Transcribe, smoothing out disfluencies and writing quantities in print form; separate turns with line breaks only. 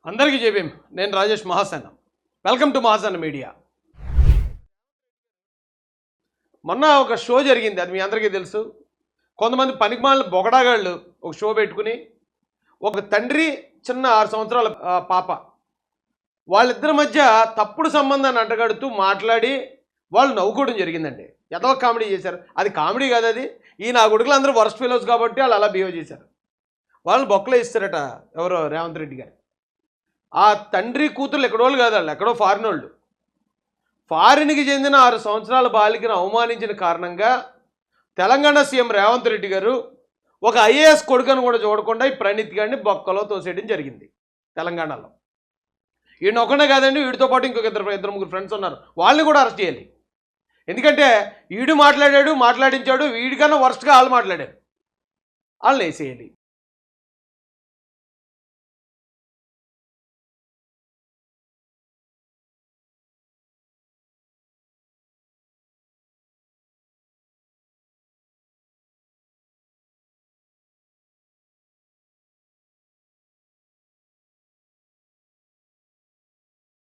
అందరికీ జేబీఎం. నేను Rajesh Mahasena. Welcome to Mahasena media. మొన్న ఒక షో జరిగింది, అది మీ అందరికీ తెలుసు. కొంతమంది పనికిమాలిన బొగడాగాళ్ళు ఒక షో పెట్టుకుని ఒక తండ్రి చిన్న 6 సంవత్సరాల పాప వాళ్ళిద్దరి మధ్య తప్పుడు సంబంధాన్ని అంటగడుతూ మాట్లాడి వాళ్ళు నవ్వుకోవడం జరిగిందండి. ఎంతో కామెడీ చేశారు. అది కామెడీ కాదు, అది ఈ నా కొడుకులు అందరూ వర్స్ట్ ఫెలోస్ కాబట్టి వాళ్ళు అలా బిహేవ్ చేశారు. వాళ్ళని బొక్కలో ఇస్తారట ఎవరో రేవంత్ రెడ్డి గారు. ఆ తండ్రి కూతురు ఎక్కడోళ్ళు కాదు, వాళ్ళు ఎక్కడో ఫారిన్ వాళ్ళు. ఫారిన్కి చెందిన 6 సంవత్సరాల బాలికను అవమానించిన కారణంగా తెలంగాణ సీఎం రేవంత్ రెడ్డి గారు ఒక ఐఏఎస్ కొడుకును కూడా చూడకుండా ఈ ప్రణీత్ గారిని బొక్కలో తోసేయడం జరిగింది తెలంగాణలో. ఈయన ఒకనే కాదండి, వీడితో పాటు ఇంకొక ఇద్దరు ముగ్గురు ఫ్రెండ్స్ ఉన్నారు, వాళ్ళని కూడా అరెస్ట్ చేయాలి. ఎందుకంటే వీడు మాట్లాడించాడు, వీడికన్నా వర్స్ట్గా వాళ్ళు మాట్లాడారు, వాళ్ళని వేసేయాలి.